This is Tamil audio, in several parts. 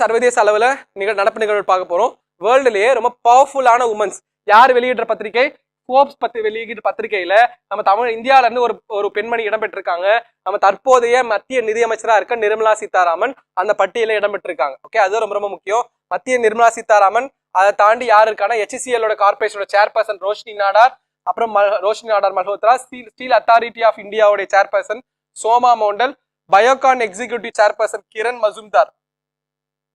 சர்வதேச அளவுல நடப்பு நிகழ்வு பார்க்க போறோம். வேர்ல்டுலயே ரொம்ப பவர்ஃபுல்லான உமன்ஸ் யார் வெளியிடுற பத்திரிகை? ஃபோர்ப்ஸ் பத்தி வெளியிட்ட பத்திரிகையில நம்ம இந்தியால இருந்து ஒரு பெண்மணி இடம்பெற்றிருக்காங்க. நம்ம தற்போதைய மத்திய நிதியமைச்சரா இருக்க நிர்மலா சீதாராமன் அந்த பட்டியல இடம்பெற்றிருக்காங்க. ஓகே, அது ரொம்ப ரொம்ப முக்கியம். மத்திய நிர்மலா சீதாராமன், அதை தாண்டி யாரு இருக்கானா HCL கார்பரேஷனோட சேர்பர்சன் ரோஷினி நாடார், அப்புறம் Roshni Nadar Malhotra, steel authority of இந்தியாவுடைய chairperson Soma Mondal, Biocon executive chairperson Kiran Mazumdar.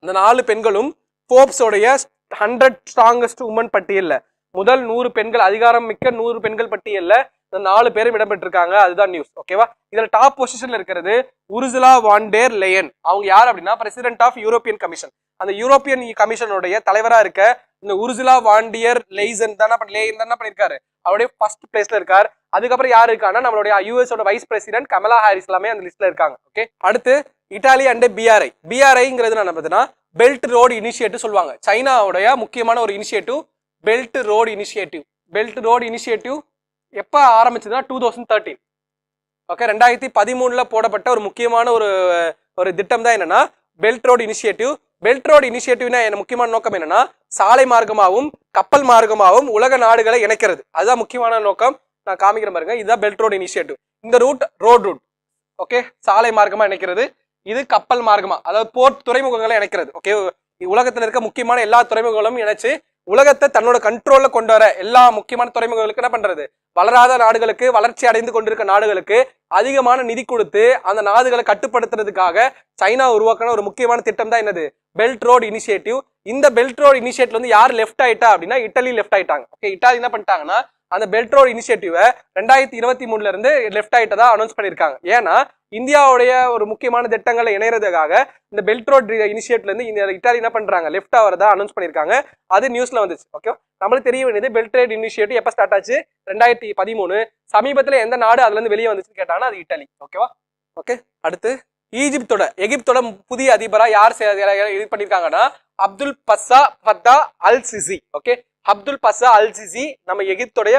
இந்த 4 பெண்களும் ஃபோர்ப்ஸோடைய 100 ஸ்ட்ராங்கஸ்ட் உமன் பட்டியல்ல முதல் 100 பெண்கள், அதிகாரம் மிக்க 100 பெண்கள் பட்டியல்ல இந்த 4 பேரும் இடம்பெற்றிருக்காங்க. அதுதான் நியூஸ். ஓகேவா? இதுல டாப் பொசிஷன்ல இருக்கிறது உர்சுலா வான் டெர் லெயன். அவங்க யார் அப்படின்னா பிரசிடென்ட் ஆஃப் யூரோப்பியன் கமிஷன். அந்த யூரோப்பியன் கமிஷனுடைய தலைவரா இருக்க இந்த உர்சுலா வான் டெர் லெய்சன் தானே பண்ணிருக்காரு, அவருடைய ஃபர்ஸ்ட் பிளேஸ்ல இருக்காரு. அதுக்கப்புறம் யாரு இருக்காங்கன்னா நம்மளுடைய US vice president Kamala Harris எல்லாமே அந்த லிஸ்ட்ல இருக்காங்க. ஓகே, அடுத்து இட்டாலி அண்ட் BRI. BRIங்கிறது என்ன பார்த்தீங்கன்னா பெல்ட் ரோடு இனிஷியேட்டிவ் சொல்லுவாங்க. சைனாவுடைய முக்கியமான ஒரு initiative belt road initiative. Belt road initiative எப்ப ஆரம்பிச்சதுன்னா 2013. ஓகே, 2013ல போடப்பட்ட ஒரு முக்கியமான ஒரு திட்டம் தான் என்னன்னா belt road initiative. Belt road இனிஷியேட்டிவ்னா முக்கியமான நோக்கம் என்னன்னா சாலை மார்க்கமாகவும் கப்பல் மார்க்கமாகவும் உலக நாடுகளை இணைக்கிறது. அதுதான் முக்கியமான நோக்கம். நான் காமிக்கிற பாருங்க, இதுதான் பெல்ட் ரோடு இனிஷியேட்டிவ். இந்த ரூட் ரோட் ரூட். ஓகே, சாலை மார்க்கமா இணைக்கிறது. இது கப்பல் மார்க்கமா, அதாவது போர்ட் துறைமுகங்களை இணைக்கிறது. ஓகே, உலகத்துல இருக்க முக்கியமான எல்லா துறைமுகங்களும் இணைச்சு உலகத்தை தன்னோட கண்ட்ரோல்ல கொண்டு வர எல்லா முக்கியமான துறைமுகங்களுக்கு என்ன பண்றது, வளராத நாடுகளுக்கு, வளர்ச்சி அடைந்து கொண்டிருக்க நாடுகளுக்கு அதிகமான நிதி கொடுத்து அந்த நாடுகளை கட்டுப்படுத்துறதுக்காக சைனா உருவாக்கின ஒரு முக்கியமான திட்டம் தான் என்னது பெல்ட் ரோடு இனிஷியேட்டிவ். இந்த பெல்ட் ரோடு இனிஷியேட்டிவ் வந்து யார் லெஃப்ட் ஆயிட்டா அப்படின்னா இட்டலி லெஃப்ட் ஆயிட்டாங்க. ஓகே, இட்டாலி என்ன பண்ணிட்டாங்கன்னா அந்த பெல்ட் ரோடு இனிஷியேட்டிவை 2023ல இருந்து லெஃப்ட் ஆயிட்டதா அனௌன்ஸ் பண்ணிருக்காங்க. ஏன்னா இந்தியாவுடைய ஒரு முக்கியமான திட்டங்களை இணைறதுக்காக இந்த பெல்ட் ரோட் இனிஷியேட்டிவ்ல இருந்து இந்த இட்டாலி என்ன பண்றாங்க லெஃப்ட் ஆகிறதா அனௌன்ஸ் பண்ணிருக்காங்க. அது நியூஸ்ல வந்துச்சு. ஓகே, நம்மளுக்கு தெரிய வேண்டியது பெல்ட் ரோட் இனிஷியேட்டிவ் எப்ப ஸ்டார்ட் ஆச்சு? 2013. சமீபத்துல எந்த நாடு அதுல இருந்து வெளியே வந்துச்சுன்னு கேட்டாங்கன்னா அது இட்டாலி. ஓகேவா? ஓகே, அடுத்து எகிப்தோட புதிய அதிபரா யார் இது பண்ணிருக்காங்கன்னா அப்துல் பஸ்ஸா Fatah al Sisi. Okay, Abdul பஸ்ஸா அல் சிசி நம்ம எகிப்தோடைய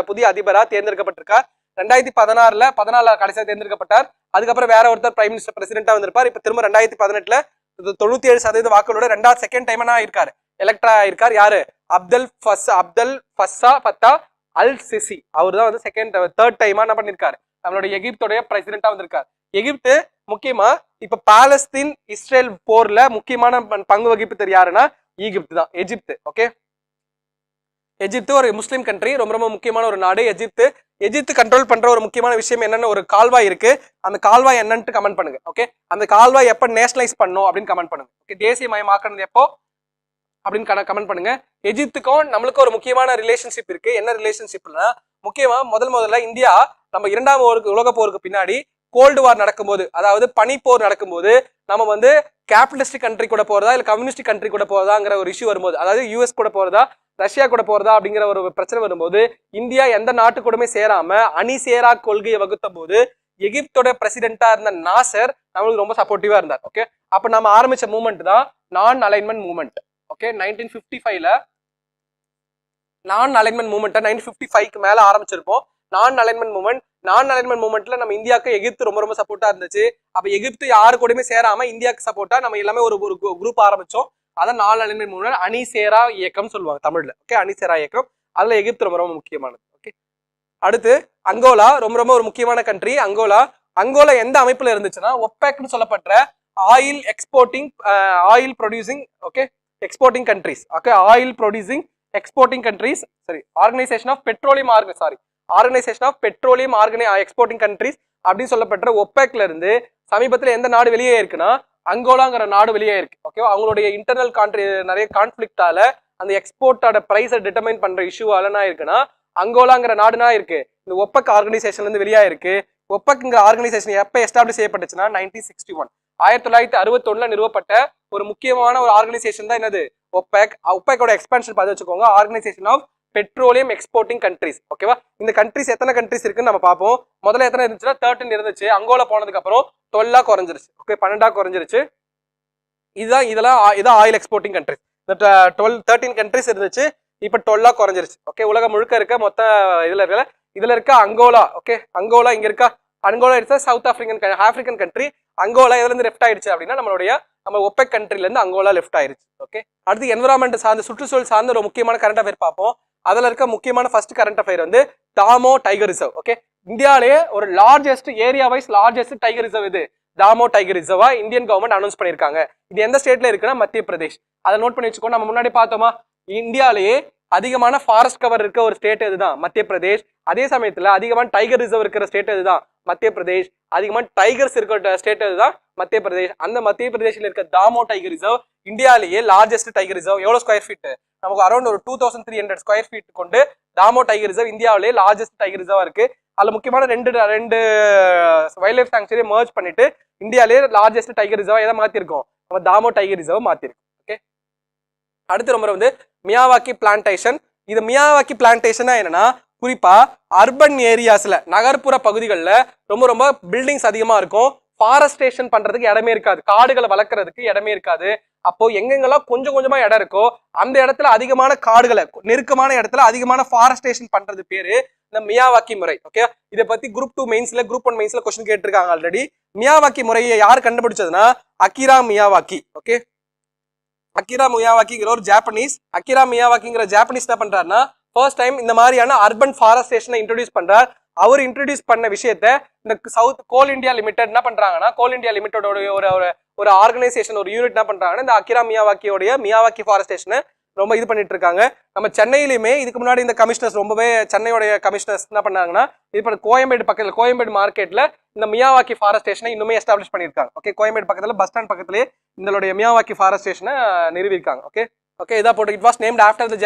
புதிய அதிபரா தேர்ந்தெடுக்கப்பட்டிருக்கார். 2014 கடைசியாக தேர்ந்தெடுக்கப்பட்டார். அதுக்கப்புறம் வேற ஒருத்தர் பிரைம் மினிஸ்டர் பிரசிடென்டா வந்திருப்பார். இப்ப திரும்ப 2018ல 97% வாக்குகளோட செகண்ட் டைம் இருக்காரு, எலெக்டரா இருக்கார். யாரு? அப்துல் பஸ்ஸா ஃபத்தா அல் சிசி. அவர் தான் வந்து தேர்ட் டைமா என்ன பண்ணிருக்காரு, நம்மளுடைய எகிப்தோடைய பிரசிடென்டா வந்திருக்காரு. எகிப்து முக்கியமா இப்ப பாலஸ்தீன் இஸ்ரேல் போர்ல முக்கியமான பங்கு வகிப்பு யாருன்னா எகிப்து. ஓகே, எகிப்து ஒரு முஸ்லீம் கண்ட்ரி, ரொம்ப ரொம்ப முக்கியமான ஒரு நாடு. எகிப்து கண்ட்ரோல் பண்ற ஒரு முக்கியமான விஷயம் என்னன்னு ஒரு கால்வாய் இருக்கு. அந்த கால்வாய் என்னன்னு கமெண்ட் பண்ணுங்க. ஓகே, அந்த கால்வாய் எப்ப நேஷனலைஸ் பண்ணும் அப்படின்னு கமெண்ட் பண்ணுங்க. ஓகே, தேசியமயமாக்குறது எப்போ அப்படின்னு கமெண்ட் பண்ணுங்க. எகிப்துக்கும் நம்மளுக்கும் ஒரு முக்கியமான ரிலேஷன்ஷிப் இருக்கு. என்ன ரிலேஷன்ஷிப்னா முக்கியமா முதல்ல இந்தியா நம்ம 2ஆம் உலக போருக்கு பின்னாடி கோல்டு வார் நடக்கும்போது, அதாவது பனிப்போர் நடக்கும்போது நம்ம வந்து கேபிட்டலிஸ்டிக் கண்ட்ரி கூட போறதா இல்ல கம்யூனிஸ்டிக் கண்ட்ரி கூட போறதாங்கிற ஒரு இஷ்யூ வரும்போது, அதாவது US கூட போறதா ரஷ்யா கூட போறதா அப்படிங்கிற ஒரு பிரச்சனை வரும்போது இந்தியா எந்த நாட்டு கூடமே சேராம அணிசேரா கொள்கையை வகுத்த போது எகிப்தோட பிரசிடென்டா இருந்த நாசர் நம்மளுக்கு ரொம்ப சப்போர்ட்டிவா இருந்தார். ஓகே, அப்ப நம்ம ஆரம்பிச்ச மூவ்மெண்ட் தான் நான் அலைன்மெண்ட் மூவ்மெண்ட். ஓகே, 1955ல நான் அலைன்மெண்ட் மூவ்மெண்ட் 1955க்கு மேல ஆரம்பிச்சிருப்போம். நான் அலைன்மெண்ட் மூவ்மெண்ட்ல நம்ம இந்தியாவுக்கு எகிப்து ரொம்ப ரொம்ப சப்போர்ட்டா இருந்துச்சு. அப்ப எகிப்து யாரு கூடயுமே சேராம இந்தியாவுக்கு சப்போர்ட்டா நம்ம எல்லாமே ஒரு குரூப் ஆரம்பிச்சோம். அதான் 4 அலைன்மெண்ட் மூவ்மெண்ட், அணிசேரா இயக்கம் சொல்லுவாங்க தமிழ்ல. ஓகே, அணிசேரா இயக்கம். அதுல எகிப்து ரொம்ப ரொம்ப முக்கியமானது. ஓகே, அடுத்து அங்கோலா ரொம்ப ரொம்ப ஒரு முக்கியமான கண்ட்ரி. அங்கோலா எந்த அமைப்புல இருந்துச்சுன்னா ஒப்பேக்னு சொல்லப்பட்ட oil producing okay exporting countries. Okay, oil producing exporting countries organisation of petroleum exporting countries அப்படின்னு சொல்லப்பட்ட ஒப்பேக்ல இருந்து சமீபத்துல எந்த நாடு வெளியே இருக்குன்னா அங்கோலாங்கிற நாடு வெளியே இருக்கு. ஓகே, அவங்களுடைய இன்டர்னல் நிறைய கான்ஃபிளிக்டால அந்த எக்ஸ்போர்ட்டோட பிரைஸை டிட்டர்மைன் பண்ற இஷ்யூவால என்ன இருக்குன்னா அங்கோலாங்கிற நாடுனா இருக்கு இந்த ஒப்பக் ஆர்கனைசேஷன்ல இருந்து வெளியா இருக்கு. ஒப்பக்ங்கிற ஆர்கனைசேஷன் எப்ப எஸ்டாப்ளிஷ் செய்யப்பட்டுச்சுன்னா 1961 1961ல நிறுவப்பட்ட ஒரு முக்கியமான ஒரு ஆர்கனைசேஷன் தான் என்னது ஒப்பேக்கோட எக்ஸ்பான்ஷன் பார்த்து வச்சுக்கோங்க. Organisation of petroleum exporting countries. ஓகேவா? இந்த கண்ட்ரிஸ் எத்தனை கண்ட்ரிஸ் இருக்குன்னு நம்ம பார்ப்போம். முதல்ல எத்தனை இருந்துச்சுன்னா 13 இருந்துச்சு. அங்கோலா போனதுக்கு அப்புறம் 12 குறைஞ்சிருச்சு. ஓகே, 12 குறைஞ்சிருச்சு. இதான் ஆயில் எக்ஸ்போர்ட்டிங் கண்ட்ரிஸ். 13 கண்ட்ரிஸ் இருந்துச்சு, இப்ப 12 குறைஞ்சிருச்சு. ஓகே, உலகம் முழுக்க இருக்க மொத்த இதுல இருக்க அங்கோலா. ஓகே, அங்கோலா இங்க இருக்கா Angola it's south African country. Angola எதுல இருந்து லெஃப்ட் ஆயிடுச்சு அப்படின்னா நம்ம ஒபெக் கண்ட்ரில இருந்து அங்கோலா லெஃப்ட் ஆயிருச்சு. ஓகே, அடுத்து என்விரான்மெண்ட் சார்ந்த சுற்றுச்சூழல் சார்ந்த ஒரு முக்கியமான கரண்ட் அஃபேர் பார்ப்போம். அதுல இருக்க முக்கியமான ஃபர்ஸ்ட் கரண்ட் அஃபேர் வந்து தாமோ டைகர் ரிசர்வ். ஓகே, இந்தியாவிலேயே ஒரு largest area wise largest tiger reserve இது தாமோ டைகர் ரிசர்வா இந்தியன் கவர்மெண்ட் அனௌன்ஸ் பண்ணிருக்காங்க. இது எந்த ஸ்டேட்ல இருக்குன்னா மத்திய பிரதேஷ். அதை நோட் பண்ணி வச்சுக்கோ. நம்ம முன்னாடி பார்த்தோமா, இந்தியாவிலேயே அதிகமான ஃபாரஸ்ட் கவர் இருக்க ஒரு ஸ்டேட் இதுதான் மத்திய பிரதேஷ். அதே சமயத்துல அதிகமான டைகர் ரிசர்வ் இருக்கிற ஸ்டேட் இதுதான் மத்திய பிரதேஷ். அதிகமான டைகர்ஸ் இருக்கிற ஸ்டேட் இதுதான் மத்திய பிரதேஷ். அந்த மத்திய பிரதேஷ்ல இருக்க தாமோ டைகர் ரிசர்வ் இந்தியாவிலேயே லார்ஜஸ்ட் டைகர் ரிசர்வ். எவ்வளவு ஸ்கொயர் ஃபீட்? நமக்கு அரௌண்ட் ஒரு 2300 ஸ்கொயர் ஃபீட் கொண்டு தாமோ டைகர் ரிசர்வ் இந்தியாவிலேயே லார்ஜஸ்ட் டைகர் ரிசர்வா இருக்கு. அதுல முக்கியமான ரெண்டு வைல்ட் லைஃப் சாங்சுரியை மர்ஜ் பண்ணிட்டு இந்தியாவிலேயே லார்ஜஸ்ட் டைகர் ரிசர்வா எதை மாத்திருக்கோம்? நம்ம தாமோ டைகர் ரிசர்வ் மாத்திருக்கோம். ஓகே, அடுத்து ரொம்ப வந்து மியாவாக்கி பிளான்டேஷன். இது மியாவாக்கி பிளான்டேஷனா என்னன்னா, குறிப்பா அர்பன் ஏரியாஸ்ல நகர்ப்புற பகுதிகளில் ரொம்ப ரொம்ப பில்டிங்ஸ் அதிகமா இருக்கும். ஃபாரஸ்டேஷன் பண்றதுக்கு இடமே இருக்காது, காடுகளை வளர்க்கறதுக்கு இடமே இருக்காது. அப்போ எங்கெங்கெல்லாம் கொஞ்சம் கொஞ்சமா இடம் இருக்கோ அந்த இடத்துல அதிகமான காடுகளை, நெருக்கமான இடத்துல அதிகமான ஃபாரஸ்டேஷன் பண்றது பேரு இந்த மியாவாக்கி முறை. ஓகே, இதை பத்தி குரூப் 2 மெயின்ஸ்ல குரூப் 1 மெயின்ஸ்ல கொஸ்டின் கேட்டிருக்காங்க ஆல்ரெடி. மியாவாக்கி முறையை யார் கண்டுபிடிச்சதுன்னா அகிரா மியாவாக்கி. ஓகே, அகிரா மியாவாக்கிங்கிற ஒரு ஜாப்பனீஸ். அகிரா மியாவாக்கிங்கிற ஜாப்பனீஸ் என்ன பண்றாருன்னா, ஃபர்ஸ்ட் டைம் இந்த மாதிரியான அர்பன் ஃபாரஸ்டேஷனை இன்ட்ரோடியூஸ் பண்றார். அவர் இன்ட்ரோடியூஸ் பண்ண விஷயத்த இந்த சவுத் கோல் இந்தியா லிமிடெட் என்ன பண்றாங்கன்னா, கோல் இந்தியா லிமிடெடோட ஒரு ஆர்கனைசேஷன், ஒரு யூனிட் என்ன பண்றாங்கன்னா, இந்த அகிரா மியாவாக்கியோடைய மியாவாக்கி ஃபாரஸ்டேஷனை ரொம்ப இது பண்ணிட்டு இருக்காங்க. நம்ம சென்னையிலுமே இதுக்கு முன்னாடி இந்த கமிஷனர்ஸ் ரொம்பவே சென்னையோடைய கமிஷனர்ஸ் என்ன பண்ணாங்கன்னா, இப்போ கோயம்பேடு பக்கத்தில் கோயம்பேடு மார்க்கெட்ல இந்த மியாவாக்கி ஃபாரஸ்டேஷனை இன்னுமே எஸ்டாப்ளிஷ் பண்ணியிருக்காங்க. ஓகே, கோயம்பேடு பக்கத்துல பஸ் ஸ்டாண்ட் பக்கத்திலேயே இந்த மியாவாக்கி ஃபாரஸ்டேஷனை நிறுவிருக்காங்க. ஓகே ஓகே, இதா போட்டு it was named after the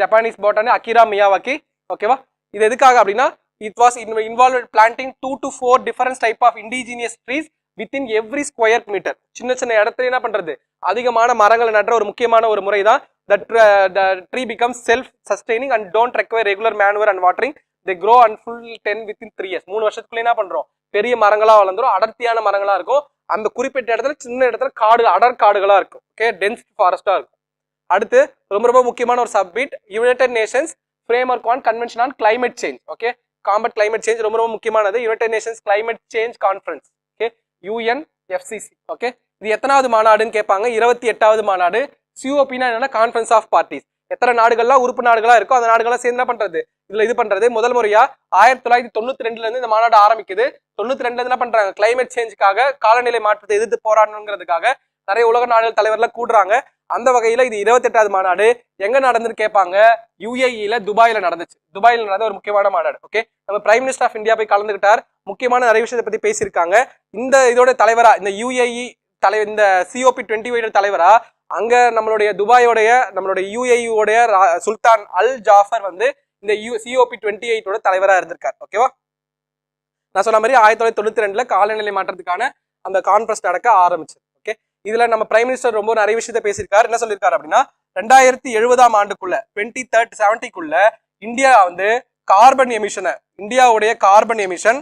Japanese botany Akira Miyawaki. ஓகேவா, இது எதுக்காக அப்படின்னா, it was involved planting 2 to 4 different type of indigenous trees within every square meter. சின்ன சின்ன இடத்துல என்ன பண்றது, அதிகமான மரங்களை நடுற ஒரு முக்கியமான ஒரு முறை தான். The tree becomes self sustaining and don't require regular manure and watering. They grow and full 10 within 3 years. 3 வருஷத்துக்குள்ள என்ன பண்றோம், பெரிய மரங்களா வளர்ந்துரும், அடர்த்தியான மரங்களா இருக்கும். அந்த குறிப்பிட்ட இடத்துல சின்ன இடத்துல காடு, அடர் காடுகளா இருக்கும். ஓகே, டென்ஸ் ஃபாரஸ்டா இருக்கும். அடுத்து ரொம்ப ரொம்ப முக்கியமான ஒரு submit, United Nations framework on convention on climate change. Okay, combat climate change ரொம்ப ரொம்ப முக்கியமானது. United Nations climate change conference. Okay, UNFCC. Okay, இது எத்தனாவது மாநாடுன்னு கேட்பாங்க? 28வது மாநாடு. COPனா என்னன்னா கான்ஃபரன்ஸ் ஆஃப் பார்ட்டிஸ். எத்தனை நாடுகள்லாம் உறுப்பு நாடுகளா இருக்கோ அந்த நாடுகள்லாம் சேர்ந்து என்ன பண்றது, இதுல இது பண்றது. முதல் முறையா 1992 இருந்து இந்த மாநாடு ஆரம்பிக்குது. 92 என்ன பண்றாங்க, கிளைமேட் சேஞ்சுக்காக, காலநிலை மாற்றத்தை எதிர்த்து போராடணுங்கிறதுக்காக நிறைய உலக நாடுகள் தலைவர்லாம் கூடுறாங்க. அந்த வகையில இது 28வது மாநாடு எங்க நடந்துன்னு கேட்பாங்க? UAEல துபாயில நடந்துச்சு. துபாயில நடந்த ஒரு முக்கியமான மாநாடு. ஓகே, நம்ம பிரைம் மினிஸ்டர் ஆஃப் இந்தியா போய் கலந்துகிட்டார். முக்கியமான நிறைய விஷயத்தை பத்தி பேசியிருக்காங்க. இந்த இதோட தலைவரா, இந்த UAE தலைவர், இந்த COP28 தலைவரா அங்க நம்மளுடைய துபாயோடைய, நம்மளுடைய UAE உடைய சுல்தான் அல் ஜாஃபர் வந்து இந்த COP28 தலைவரா இருந்திருக்கார். ஓகேவா, நான் சொன்ன மாதிரி 1992 காலநிலை மாற்றத்துக்கான அந்த கான்ஃபரன்ஸ் நடக்க ஆரம்பிச்சு. ஓகே, இதுல நம்ம பிரைம் மினிஸ்டர் ரொம்ப நிறைய விஷயத்த பேசியிருக்காரு. என்ன சொல்லியிருக்காரு அப்படின்னா, 2070 ஆண்டுக்குள்ள 2070க்குள்ள இந்தியா வந்து கார்பன் எமிஷனை, இந்தியாவுடைய கார்பன் எமிஷன்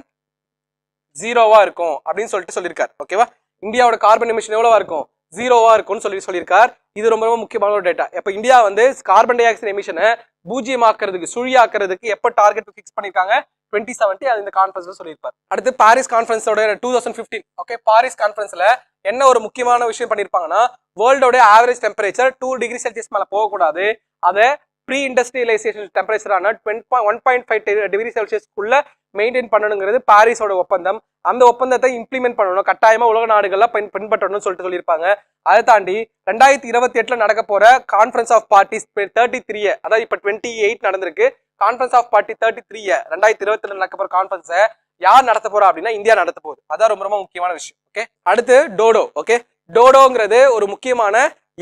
0வா இருக்கும் அப்படின்னு சொல்லியிருக்காரு. ஓகேவா, இந்தியாவோட கார்பன் எமிஷன் எவ்வளவா இருக்கும்? 0வா இருக்கும்னு சொல்லியிருக்கார். இது ரொம்ப ரொம்ப முக்கியமான ஒரு டேட்டா. இப்ப இந்தியா வந்து கார்பன் டை ஆக்சைடு எமிஷனை பூஜ்ஜியமாக்குறதுக்கு, சுழியாக்குறதுக்கு எப்ப டார்கெட் ஃபிக்ஸ் பண்ணிருக்காங்க? 2070. அது இந்த கான்ஃபரன்ஸ்ல சொல்லியிருப்பார். அடுத்து பாரிஸ் கான்ஃபரன்ஸோட 2015. ஓகே, பாரிஸ் கான்ஃபரன்ஸ்ல என்ன ஒரு முக்கியமான விஷயம் பண்ணிருப்பாங்கன்னா, வேர்ல்டோட ஆவரேஜ் டெம்பரேச்சர் 2 டிகிரி செல்சியஸ் மேல போகக்கூடாது. அதை ப்ரீ இண்டஸ்ட்ரியலைசேஷன் டெம்பரேச்சரான 1.5 டிகிரி செல்சியஸ்க்குள்ள மெயின்டைன் பண்ணணுங்கிறது பாரிஸோட ஒப்பந்தம். அந்த ஒப்பந்தத்தை இம்ப்ளிமெண்ட் பண்ணணும், கட்டாயமா உலக நாடுகள்லாம் பின்பற்றணும்னு சொல்லியிருப்பாங்க. அதை தாண்டி 2028 நடக்க போற கான்ஃபரன்ஸ் ஆஃப் பார்ட்டிஸ் 33, அதாவது இப்ப 28 நடந்திருக்கு. கான்ஃபரன்ஸ் ஆஃப் பார்ட்டி 33 2027 நடக்க போற கான்ஃபரன்ஸை யார் நடத்த போறா அப்படின்னா இந்தியா நடத்த போகுது. அதான் ரொம்ப ரொம்ப முக்கியமான விஷயம். ஓகே, அடுத்து டோடோ. ஓகே, டோடோங்கிறது ஒரு முக்கியமான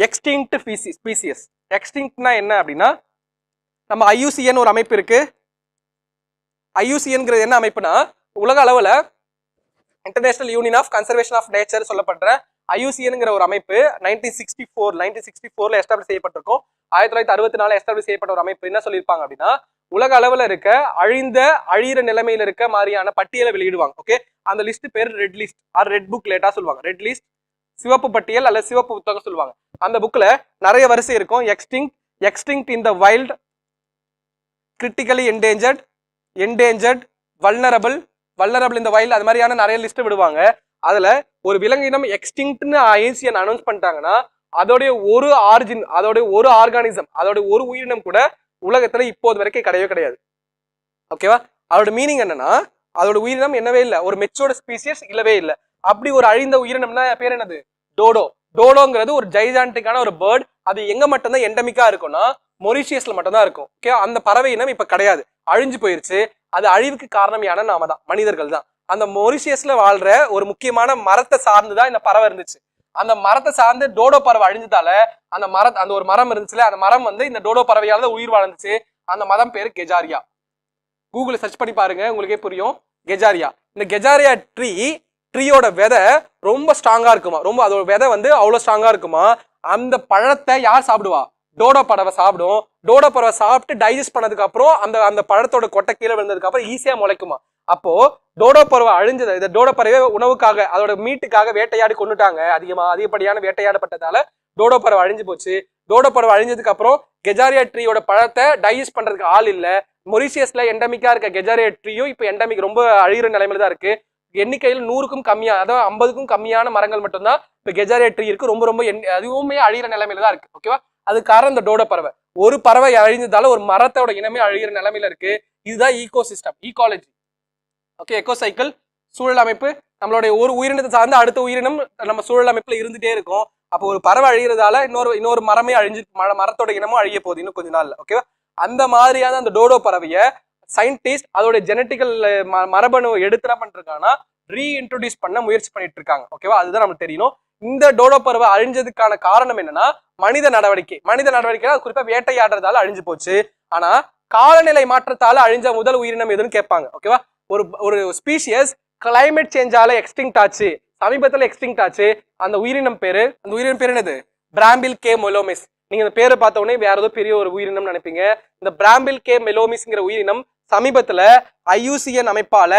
எக்ஸ்டிங்க்ட் ஸ்பீசியஸ். எக்ஸ்டிங்க்ட்னா என்ன அப்படின்னா, நம்ம IUCN ஒரு அமைப்பு இருக்கு. IUCNங்கிறது என்ன அமைப்புனா, உலக அளவுல international union of conservation of nature சொல்லப்படுற IUCNங்கிற ஒரு அமைப்பு 1964 எஸ்டாப்ளிஷ் செய்யப்பட்டிருக்கும். 1964 எஸ்டாப்ளிஷ் செய்யப்பட்ட ஒரு அமைப்பு என்ன சொல்லியிருப்பாங்க அப்படின்னா, உலக அளவுல இருக்க அழியிற நிலைமையில இருக்க மாதிரியான பட்டியலை வெளியிடுவாங்க. ஓகே, அந்த லிஸ்ட் பேர் red list or red book லேட்டா சொல்லுவாங்க. ரெட் லிஸ்ட், சிவப்பு பட்டியல் அல்லது சிவப்பு புத்தகம் சொல்லுவாங்க. அந்த புக்ல நிறைய வரிசை இருக்கும். எக்ஸ்டிங்க்ட் இன் த wild, critically endangered, vulnerable, vulnerable இந்த வைல்ட் அது மாதிரியான நிறைய லிஸ்ட் விடுவாங்க. அதுல ஒரு விலங்கினம் எக்ஸ்டிங்க்ட்னு ஐசிஎன் அனௌன்ஸ் பண்ணிட்டாங்கன்னா அதோடைய ஒரு ஆரிஜின், அதோடைய ஒரு ஆர்கானிசம், அதோடைய ஒரு உயிரினம் கூட உலகத்துல இப்போது வரைக்கும் கிடையவே கிடையாது. ஓகேவா? அதோட மீனிங் என்னன்னா அதோட உயிரினம் என்னவே இல்லை, ஒரு மெச்சோர்டு ஸ்பீசியஸ் இல்லவே இல்லை. அப்படி ஒரு அழிந்த உயிரினம்னா பேர் என்னது? டோடோ. டோடோங்கிறது ஒரு ஜைஜான்டிக்கான ஒரு பேர்ட். அது எங்க மட்டும்தான் எண்டமிக்கா இருக்கும்னா மொரிஷியஸ்ல மட்டும்தான் இருக்கும். ஓகே, அந்த பறவை இனம் இப்ப கிடையாது, அழிஞ்சு போயிருச்சு. அது அழிவுக்கு காரணம் யானை நாம தான், மனிதர்கள் தான். அந்த மொரிஷியஸ்ல வாழ்ற ஒரு முக்கியமான மரத்தை சார்ந்துதான் இந்த பறவை இருந்துச்சு. அந்த மரத்தை சார்ந்து டோடோ பறவை அழிஞ்சதால அந்த ஒரு மரம் இருந்துச்சுல, அந்த மரம் வந்து இந்த டோடோ பறவையால தான் உயிர் வாழ்ந்துச்சு. அந்த மரம் பேரு கெஜாரியா. கூகுள் சர்ச் பண்ணி பாருங்க, உங்களுக்கே புரியும். கெஜாரியா. இந்த கெஜாரியா ட்ரீயோட விதை ரொம்ப ஸ்ட்ராங்கா இருக்குமா, ரொம்ப அதோட விதை வந்து அவ்வளவு ஸ்ட்ராங்கா இருக்குமா. அந்த பழத்தை யார் சாப்பிடுவா? டோடோ பறவை சாப்பிடும். டோடோ பறவை சாப்பிட்டு டைஜஸ்ட் பண்ணதுக்கு அப்புறம் அந்த பழத்தோட கொட்டை கீழே விழுந்ததுக்கு அப்புறம் ஈஸியா முளைக்குமா. அப்போ டோடோ பறவை அழிஞ்சது. இந்த டோடோ பறவை உணவுக்காக, அதோட மீட்டுக்காக வேட்டையாடி கொண்டுட்டாங்க. அதிகப்படியான வேட்டையாடப்பட்டதால டோடோ பறவை அழிஞ்சு போச்சு. டோடோ பறவை அழிஞ்சதுக்கு அப்புறம் கெஜாரியா ட்ரீயோட பழத்தை டைஜஸ்ட் பண்றதுக்கு ஆள் இல்ல. மொரிஷியஸ்ல எண்டமிக்கா இருக்க கெஜாரியா ட்ரீயும் இப்ப எண்டமிக் ரொம்ப அழிகிற நிலைமையில தான் இருக்கு. எண்ணிக்கையில் 100க்கும் கம்மியா, அதாவது 50க்கும் கம்மியான மரங்கள் மட்டும்தான் இப்ப கெஜாரியா ட்ரீ இருக்கு. ரொம்ப ரொம்ப அதுவுமே அழிகிற நிலைமையில தான் இருக்கு. ஓகேவா? அது காரணம் இந்த டோடோ பறவை. ஒரு பறவை அழிஞ்சதால ஒரு மரத்தோட இனமே அழிகிற நிலைமையில இருக்கு. இதுதான் ecosystem, ecology. Okay, eco cycle, சூழல் அமைப்பு. நம்மளுடைய ஒரு உயிரினத்தை சார்ந்து அடுத்த உயிரினம் நம்ம சூழல் அமைப்புல இருந்துட்டே இருக்கும். அப்போ ஒரு பறவை அழிகிறதால இன்னொரு மரமே அழிஞ்சு, மரத்தோட இனமும் அழிய போகுது இன்னும் கொஞ்ச நாள்ல. ஓகேவா? அந்த மாதிரியான அந்த டோடோ பறவைய சயின்டிஸ்ட் அதோட ஜெனட்டிக்கல் மரபணு எடுத்து என்ன பண்ணிருக்காங்கன்னா ரீஇன்ட்ரோடியூஸ் பண்ண முயற்சி பண்ணிட்டு இருக்காங்க. ஓகேவா? அதுதான் நமக்கு தெரியணும். இந்த டோடோ பறவை அழிஞ்சதுக்கான காரணம் என்னன்னா மனித நடவடிக்கை. குறிப்பா வேட்டையாடுறதால அழிஞ்சு போச்சு. ஆனா காலநிலை மாற்றத்தால அழிஞ்ச முதல் உயிரினம் எதுன்னு கேட்பாங்க. ஓகேவா? ஒரு ஸ்பீசியஸ் கிளைமேட் சேஞ்சால எக்ஸ்டிங்க்ட் ஆச்சு, சமீபத்துல எக்ஸ்டிங்க்ட் ஆச்சு. அந்த உயிரினம் பேரு என்னது? பிராம்பில் கே மெலோமிஸ். நீங்க இந்த பேரை பார்த்த உடனே வேற ஏதோ பெரிய ஒரு உயிரினம் நினைப்பீங்க. இந்த பிராம்பில் கே மெலோமிஸ்ங்கிற உயிரினம் சமீபத்துல IUCN அமைப்பால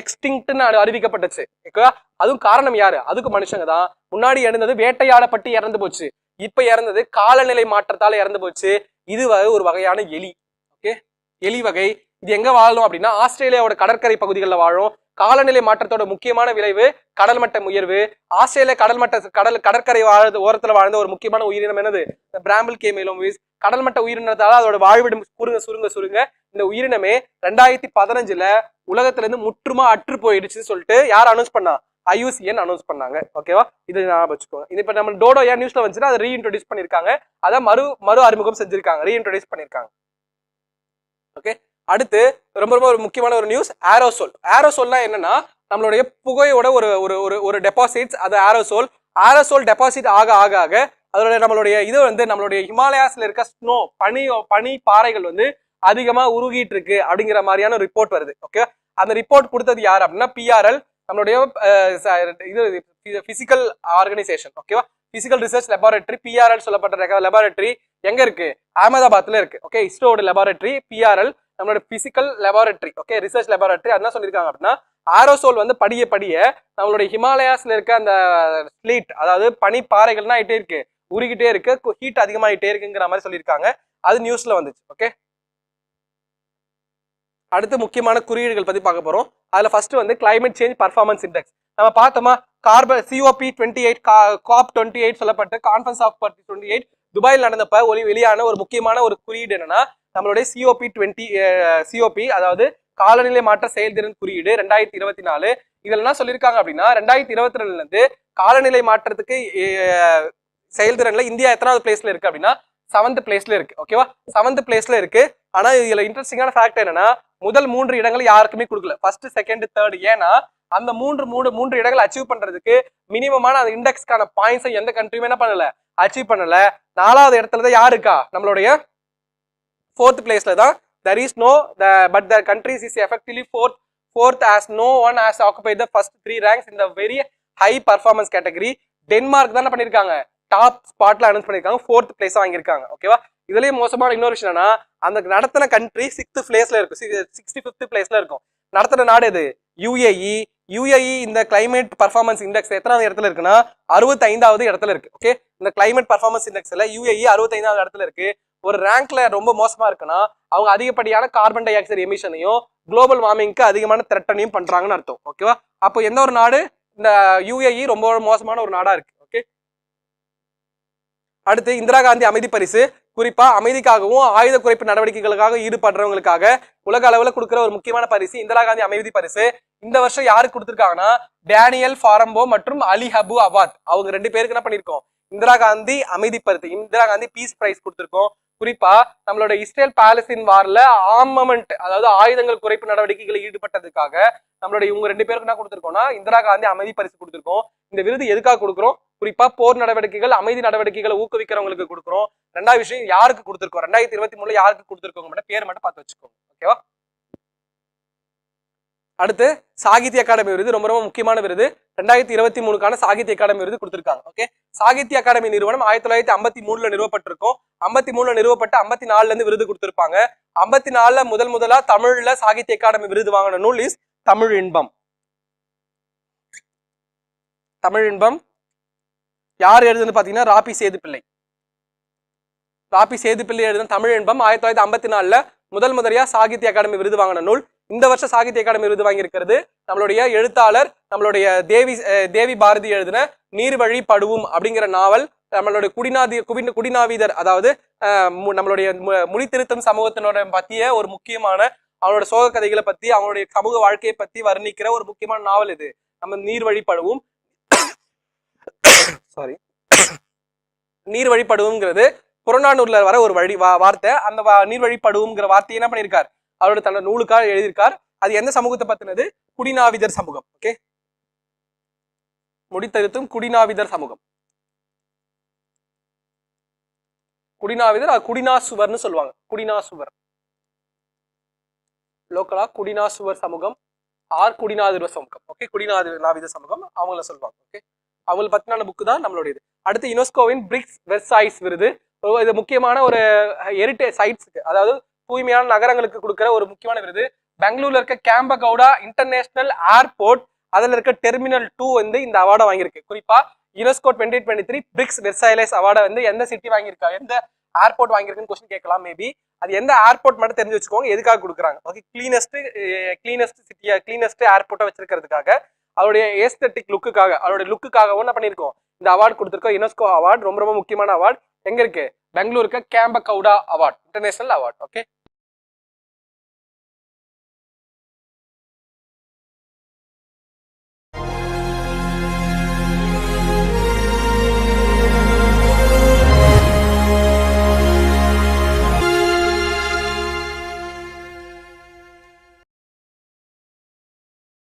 எக்ஸ்டிங்க்ட்னு அறிவிக்கப்பட்டுச்சு. ஓகேவா? அதுவும் காரணம் யாரு? அதுக்கு மனுஷங்க தான். முன்னாடி இறந்தது வேட்டையாடப்பட்டு இறந்து போச்சு. இப்ப இறந்தது காலநிலை மாற்றத்தால இறந்து போச்சு. இது ஒரு வகையான எலி. ஓகே, எலி வகை. இது எங்க வாழும் அப்படின்னா ஆஸ்திரேலியாவோட கடற்கரை பகுதிகளில் வாழும். காலநிலை மாற்றத்தோட முக்கியமான விளைவு கடல் மட்ட உயர்வு. ஆஸ்திரேலியா கடற்கரை ஓரத்துல வாழ்ந்த ஒரு முக்கியமான உயிரினம் என்னது? இந்த பிராம்பில் கே மெலோமிஸ். கடல் மட்ட உயிரினத்தால அதோட வாழ்விடம் சுருங்க இந்த உயிரினமே 2015 உலகத்துல இருந்து முற்றுமா அற்று போயிடுச்சுன்னு சொல்லிட்டு யார் அனௌன்ஸ் பண்ணா? IUCN அனௌன்ஸ் பண்ணாங்க. ஓகேவா? இது ஞாபகம் வச்சுக்கோங்க. இது இப்ப நம்ம டோடோ ஏன் நியூஸ்ல வந்துச்சுன்னா அதை ரீஇன்ட்ரோடியூஸ் பண்ணிருக்காங்க. அதை மறு அறிமுகம் செஞ்சிருக்காங்க, ரீஇன்ட்ரோடியூஸ் பண்ணிருக்காங்க. ஓகே, அடுத்து ரொம்ப ஒரு முக்கியமான ஒரு நியூஸ், ஏரோசோல்னா என்னன்னா நம்மளுடைய புகையோட ஒரு டெபாசிட்ஸ். அது ஏரோசோல் டெபாசிட் ஆக அதோட நம்மளுடைய இது வந்து நம்மளுடைய ஹிமாலயாஸ்ல இருக்க ஸ்னோ பனி பாறைகள் வந்து அதிகமா உருகிட்டு இருக்கு அப்படிங்கிற மாதிரியான ரிப்போர்ட் வருது. ஓகே, அந்த ரிப்போர்ட் கொடுத்தது யார் அப்படின்னா PRL, நம்மளுடைய இது பிசிக்கல் ஆர்கனைசேஷன். ஓகேவா? பிசிக்கல் ரிசர்ச் லெபார்டரி PRL சொல்லப்பட்ட லெபார்டரி எங்க இருக்கு? அகமதாபாத்ல இருக்கு. ஓகே, இஸ்ரோட லெபார்டரி PRL நம்மளோட physical laboratory. Okay, research laboratory. என்ன சொல்லியிருக்காங்க அப்படின்னா ஏரோசோல் வந்து படிய நம்மளுடைய ஹிமாலயாஸ்ல இருக்க அந்த ஸ்லீட், அதாவது பனி பாறைகள்னா ஆயிட்டே இருக்கு, உருகிட்டே இருக்கு, ஹீட் அதிகமாயிட்டே இருக்குங்கிற மாதிரி சொல்லியிருக்காங்க. அது நியூஸ்ல வந்துச்சு. ஓகே, அடுத்து முக்கியமான குறியீடுகள் பத்தி பார்க்க போறோம். அதுல ஃபர்ஸ்ட் வந்து கிளைமேட் சேஞ்ச் பர்ஃபார்மன்ஸ் இண்டெக்ஸ். நம்ம பார்த்தோமா கார்பன் COP28 COP28 சொல்லப்பட்ட கான்ஃபரன்ஸ் ஆஃப் 28 துபாயில் நடந்தப்ப வெளியான ஒரு முக்கியமான ஒரு குறியீடு என்னன்னா நம்மளுடைய COP அதாவது காலநிலை மாற்ற செயல்திறன் குறியீடு 2024. இதுல என்ன சொல்லியிருக்காங்க அப்படின்னா 2022 இருந்து காலநிலை மாற்றத்துக்கு செயல்திறன்ல இந்தியா எத்தனாவது பிளேஸ்ல இருக்கு அப்படின்னா 7th பிளேஸ்ல இருக்கு. ஓகேவா? 7th பிளேஸ்ல இருக்கு. ஆனா இதுல இன்ட்ரெஸ்டிங்கான ஃபேக்ட் என்னன்னா முதல் 3 இடங்கள் யாருக்குமே கொடுக்கல, ஃபர்ஸ்ட் செகண்ட் தேர்ட். ஏன்னா அந்த மூன்று இடங்களை அச்சீவ் பண்றதுக்கு மினிமமான அந்த இண்டெக்ஸ்க்கான பாயிண்ட்ஸை எந்த கண்ட்ரியுமே என்ன பண்ணல, அச்சீவ் பண்ணல. 4வது இடத்துல தான் யாரு இருக்கா? நம்மளுடைய 4th பிளேஸ்ல தான். There is no but the countries is effectively fourth as no one has occupied the first 3 ranks in the very high performance category. Denmark தான் பண்ணிருக்காங்க, டாப் ஸ்பாட்ல அனௌன்ஸ் பண்ணிருக்காங்க, 4th பிளேஸ் வாங்கியிருக்காங்க. ஓகேவா? இதுலயே மோசமான இன்னொரு விஷயம் என்னன்னா அந்த நடத்தின கண்ட்ரி 6th பிளேஸ்ல இருக்கும், 65th பிளேஸ்ல இருக்கும். நடத்தின நாடு எது? UAE. இந்த கிளைமேட் பர்ஃபார்மன்ஸ் இண்டெக்ஸ் எத்தனாவது இடத்துல இருக்குன்னா 65வது இடத்துல இருக்கு. ஓகே, இந்த கிளைமேட் பர்ஃபார்மன்ஸ் இண்டெக்ஸ்ல UAE 65வது இடத்துல இருக்கு. ஒரு ரேங்க்ல ரொம்ப மோசமா இருக்குன்னா அவங்க அதிகப்படியான கார்பன் டை ஆக்சைடு எமிஷனையும் குளோபல் வார்மிங்க்கு அதிகமான த்ரெட்டனையும் பண்றாங்கன்னு அர்த்தம். ஓகேவா? அப்போ எந்த ஒரு நாடு? இந்த யுஏஇ ரொம்ப மோசமான ஒரு நாடா இருக்கு. ஓகே, அடுத்து இந்திரா காந்தி அமைதி பரிசு குறிப்பா அமைதிக்காகவும் ஆயுத குறைப்பு நடவடிக்கைகளுக்காக ஈடுபடுறவங்களுக்காக உலக அளவுல கொடுக்குற ஒரு முக்கியமான பரிசு இந்திரா காந்தி அமைதி பரிசு. இந்த வருஷம் யாருக்கு கொடுத்திருக்காங்கன்னா டேனியல் ஃபாரம்போ மற்றும் அலி ஹபு அவாத், அவங்க 2 பேருக்கு என்ன பண்ணிருக்கோம்? இந்திரா காந்தி அமைதி பரிசு, இந்திரா காந்தி பீஸ் பிரைஸ் கொடுத்திருக்கோம். குறிப்பா நம்மளோட இஸ்ரேல் பாலஸ்தீன் வார்ல ஆர்மமெண்ட், அதாவது ஆயுதங்கள் குறைப்பு நடவடிக்கைகளில் ஈடுபட்டதுக்காக நம்மளுடைய இவங்க 2 பேருக்கு என்ன கொடுத்திருக்கோம்னா இந்திரா காந்தி அமைதி பரிசு கொடுத்திருக்கோம். இந்த விருது எதுக்காக கொடுக்குறோம்? குறிப்பா போர் நடவடிக்கைகள், அமைதி நடவடிக்கைகளை ஊக்குவிக்கிறவங்களுக்கு கொடுக்குறோம். 2வது விஷயம் யாருக்கு கொடுத்திருக்கோம், 2023 யாருக்கு கொடுத்திருக்கோங்க மட்டும் பேர் மட்டும் பார்த்து வச்சுக்கோங்க. ஓகேவா? அடுத்து சாகித்ய அகாடமி விருது ரொம்ப ரொம்ப முக்கியமான விருது. 2023க்கான சாகித்ய அகாடமி விருது கொடுத்திருக்காங்க. ஓகே, சாகித்ய அகாடமி நிறுவனம் 1953 நிறுவப்பட்டிருக்கும். 53 நிறுவப்பட்டு 54 இருந்து விருது கொடுத்திருப்பாங்க. 54 முதலா தமிழ்ல சாகித்ய அகாடமி விருது வாங்கின நூல் இஸ் தமிழ் இன்பம். தமிழ் இன்பம் யார் எழுதுன்னு பாத்தீங்கன்னா ராபி சேதுப்பிள்ளை. ராபி சேதுப்பிள்ளை எழுதின தமிழ் இன்பம் 1954 முதலியா சாகித்ய அகாடமி விருது வாங்கின நூல். இந்த வருஷம் சாகித்ய அகாடமி விருது வாங்கி இருக்கிறது நம்மளுடைய எழுத்தாளர், நம்மளுடைய தேவி பாரதி எழுதின நீர்வழி படுவும் அப்படிங்கிற நாவல். நம்மளுடைய குடிநாவீதர், அதாவது நம்மளுடைய மொழி திருத்தம் சமூகத்தினோட பத்திய ஒரு முக்கியமான அவனோட சோக கதைகளை பத்தி, அவனுடைய சமூக வாழ்க்கையை பத்தி வர்ணிக்கிற ஒரு முக்கியமான நாவல் இது நம்ம நீர்வழி படுவும். சாரி, நீர்வழி படுவுங்கிறது புறநானூர்ல வர ஒரு வார்த்தை. அந்த நீர்வழி படுவுங்கிற வார்த்தையை என்ன பண்ணியிருக்கார்? அவரோட தன்னோட நூலுக்காக எழுதியிருக்கார். அது எந்த சமூகத்தை பத்தினது? குடிநாவிதர் சமூகம். ஓகே, முடித்திருத்தும் குடிநாவிதர் சமூகம். குடிநாவிதர் குடிநாசுவர்னு சொல்லுவாங்க. குடிநாசுவர் லோக்கலா குடிநாசுவர் சமூகம் ஆர் குடிநாதிர சமூகம். ஓகே, குடிநாவிதர் சமூகம் அவங்கள சொல்லுவாங்க. ஓகே, அவங்களை பத்தினான புக்கு தான் நம்மளுடையது. அடுத்து யுனெஸ்கோவின் பிரிக்ஸ் வெர்சாய்ஸ் விருது. இது முக்கியமான ஒரு ஹெரிட்டேஜ் சைட்ஸ்க்கு, அதாவது தூய்மையான நகரங்களுக்கு கொடுக்குற ஒரு முக்கியமான விருது. பெங்களூர்ல இருக்க கேம்பகவுடா இன்டர்நேஷனல் ஏர்போர்ட், அதுல இருக்க டெர்மினல் 2 வந்து இந்த அவார்டை வாங்கியிருக்கு. குறிப்பா யுனெஸ்கோ 2023 பிரிக்ஸ் வெர்சாய்ஸ் அவார்டை வந்து எந்த சிட்டி வாங்கியிருக்கா, எந்த ஏர்போர்ட் வாங்கியிருக்குன்னு கொஸ்டின் கேட்கலாம். மேபி அது எந்த ஏர்போர்ட் மட்டும் தெரிஞ்சு வச்சுக்கோங்க, எதுக்காக கொடுக்குறாங்க. ஓகே, கிளீனஸ்ட் சிட்டியா, கிளீனஸ்ட் ஏர்போர்ட்டை வச்சிருக்கிறதுக்காக, அவருடைய ஏஸ்தட்டிக் லுக்குக்காக, அவருடைய லுக்குக்காக என்ன பண்ணியிருக்கோம், இந்த அவார்டு கொடுத்துருக்கோம். யுனெஸ்கோ அவார்டு ரொம்ப ரொம்ப முக்கியமான அவார்டு. எங்க இருக்கு? பெங்களூருக்கு கேம்பகவுடா அவார்ட், இன்டர்நேஷனல் அவார்ட். ஓகே,